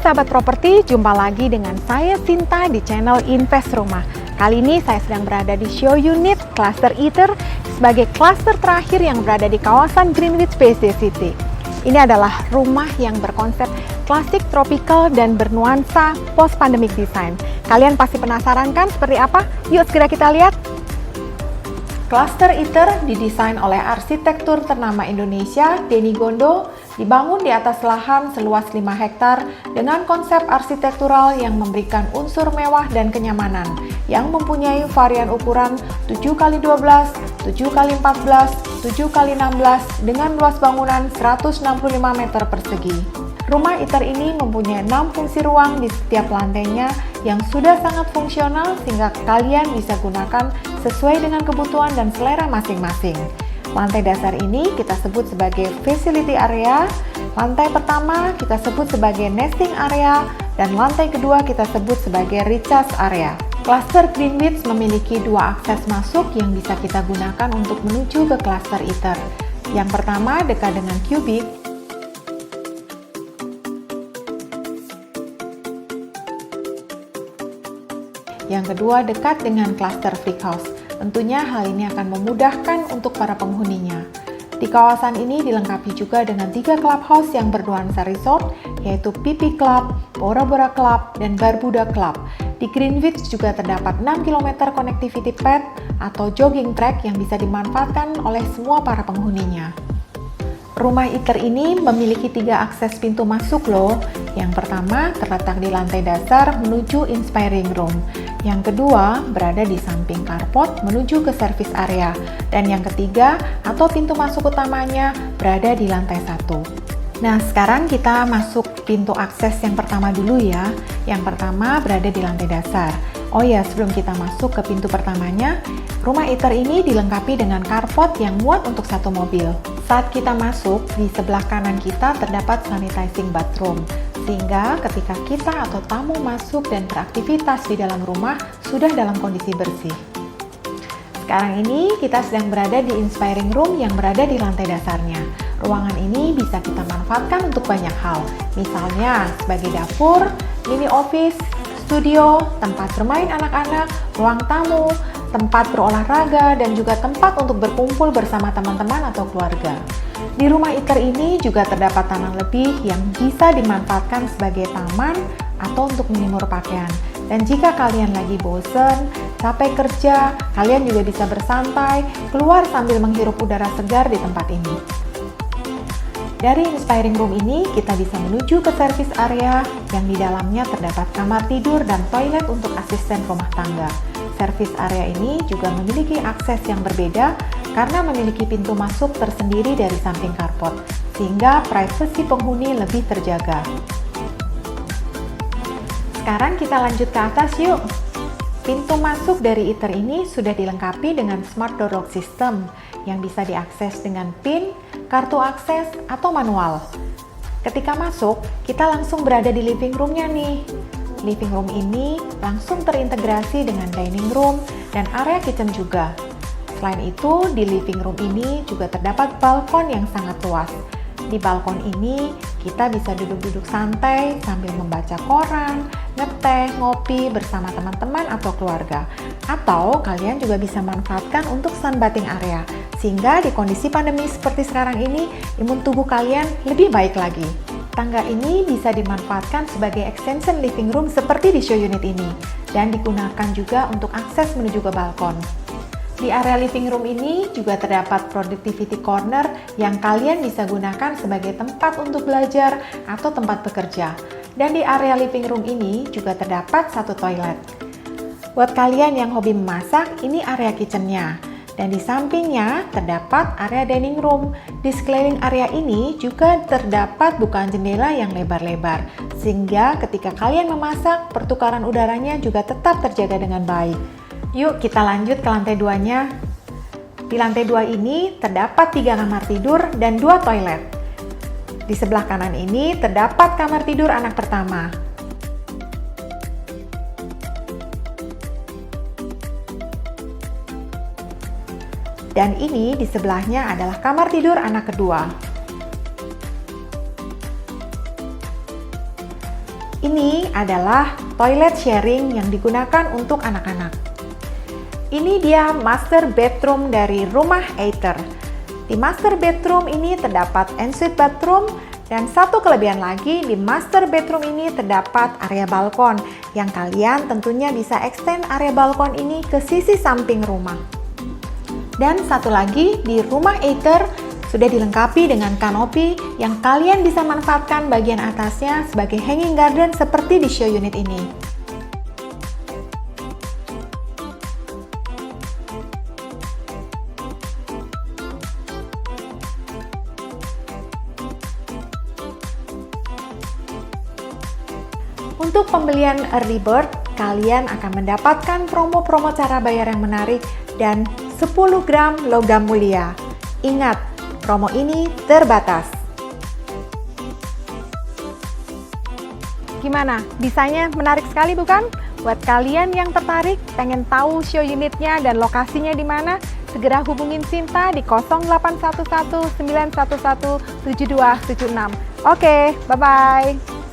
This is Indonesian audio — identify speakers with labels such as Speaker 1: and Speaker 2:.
Speaker 1: sahabat properti, jumpa lagi dengan saya Sinta di channel Invest Rumah. Kali ini saya sedang berada di show unit Cluster Eater sebagai cluster terakhir yang berada di kawasan Greenwich PC City. Ini adalah rumah yang berkonsep klasik, tropical, dan bernuansa post-pandemic design. Kalian pasti penasaran kan seperti apa? Yuk segera kita lihat. Cluster Eater didesain oleh arsitektur ternama Indonesia, Denny Gondo, dibangun di atas lahan seluas 5 hektar dengan konsep arsitektural yang memberikan unsur mewah dan kenyamanan, yang mempunyai varian ukuran 7x12, 7x14, 7x16 dengan luas bangunan 165 meter persegi. Rumah Eater ini mempunyai 6 fungsi ruang di setiap lantainya yang sudah sangat fungsional sehingga kalian bisa gunakan sesuai dengan kebutuhan dan selera masing-masing. Lantai dasar ini kita sebut sebagai facility area, lantai pertama kita sebut sebagai nesting area, dan lantai kedua kita sebut sebagai recharge area. Cluster Greenwich memiliki 2 akses masuk yang bisa kita gunakan untuk menuju ke Cluster Eater. Yang pertama dekat dengan Cubic, yang kedua dekat dengan Cluster Freak House. Tentunya hal ini akan memudahkan untuk para penghuninya. Di kawasan ini dilengkapi juga dengan 3 clubhouse yang bernuansa resort, yaitu PP Club, Bora Bora Club, dan Barbuda Club. Di Greenwich juga terdapat 6 km connectivity path atau jogging track yang bisa dimanfaatkan oleh semua para penghuninya. Rumah Eater ini memiliki 3 akses pintu masuk loh. Yang pertama terletak di lantai dasar menuju inspiring room. Yang kedua berada di samping carport menuju ke service area. Dan yang ketiga atau pintu masuk utamanya berada di lantai 1. Nah, sekarang kita masuk pintu akses yang pertama dulu ya. Yang pertama berada di lantai dasar. Oh ya, sebelum kita masuk ke pintu pertamanya, rumah Eater ini dilengkapi dengan carport yang muat untuk 1 mobil. Saat kita masuk, di sebelah kanan kita terdapat sanitizing bathroom, sehingga ketika kita atau tamu masuk dan beraktivitas di dalam rumah sudah dalam kondisi bersih. Sekarang ini kita sedang berada di inspiring room yang berada di lantai dasarnya. Ruangan ini bisa kita manfaatkan untuk banyak hal, misalnya sebagai dapur, mini office, studio, tempat bermain anak-anak, ruang tamu, tempat berolahraga, dan juga tempat untuk berkumpul bersama teman-teman atau keluarga. Di rumah Eater ini juga terdapat tanah lebih yang bisa dimanfaatkan sebagai taman atau untuk menjemur pakaian. Dan jika kalian lagi bosen, capek kerja, kalian juga bisa bersantai, keluar sambil menghirup udara segar di tempat ini. Dari inspiring room ini, kita bisa menuju ke service area yang di dalamnya terdapat kamar tidur dan toilet untuk asisten rumah tangga. Service area ini juga memiliki akses yang berbeda karena memiliki pintu masuk tersendiri dari samping carport, sehingga privasi penghuni lebih terjaga. Sekarang kita lanjut ke atas yuk. Pintu masuk dari Eater ini sudah dilengkapi dengan smart door lock system yang bisa diakses dengan PIN, kartu akses, atau manual. Ketika masuk, kita langsung berada di living room-nya nih. Living room ini langsung terintegrasi dengan dining room dan area kitchen juga. Selain itu, di living room ini juga terdapat balkon yang sangat luas. Di balkon ini, kita bisa duduk-duduk santai sambil membaca koran, ngeteh, ngopi bersama teman-teman atau keluarga. Atau kalian juga bisa manfaatkan untuk sunbathing area, sehingga di kondisi pandemi seperti sekarang ini, imun tubuh kalian lebih baik lagi. Tangga ini bisa dimanfaatkan sebagai extension living room seperti di show unit ini, dan digunakan juga untuk akses menuju ke balkon. Di area living room ini juga terdapat productivity corner yang kalian bisa gunakan sebagai tempat untuk belajar atau tempat bekerja. Dan di area living room ini juga terdapat 1 toilet. Buat kalian yang hobi memasak, ini area kitchennya. Dan di sampingnya terdapat area dining room. Di sekeliling area ini juga terdapat bukaan jendela yang lebar-lebar, sehingga ketika kalian memasak, pertukaran udaranya juga tetap terjaga dengan baik. Yuk kita lanjut ke lantai 2-nya. Di lantai 2 ini terdapat 3 kamar tidur dan 2 toilet. Di sebelah kanan ini terdapat kamar tidur anak pertama. Dan ini di sebelahnya adalah kamar tidur anak kedua. ini adalah toilet sharing yang digunakan untuk anak-anak. Ini dia master bedroom dari rumah Aether. Di master bedroom ini terdapat ensuite bathroom, dan satu kelebihan lagi, di master bedroom ini terdapat area balkon yang kalian tentunya bisa extend area balkon ini ke sisi samping rumah. Dan satu lagi, di rumah Aether sudah dilengkapi dengan kanopi yang kalian bisa manfaatkan bagian atasnya sebagai hanging garden seperti di show unit ini. Untuk pembelian early bird, kalian akan mendapatkan promo-promo cara bayar yang menarik dan 10 gram logam mulia. Ingat, promo ini terbatas. Gimana? Desainnya menarik sekali bukan? Buat kalian yang tertarik, pengen tahu show unitnya dan lokasinya di mana, segera hubungin Sinta di 0811 911 7276. Oke, bye-bye.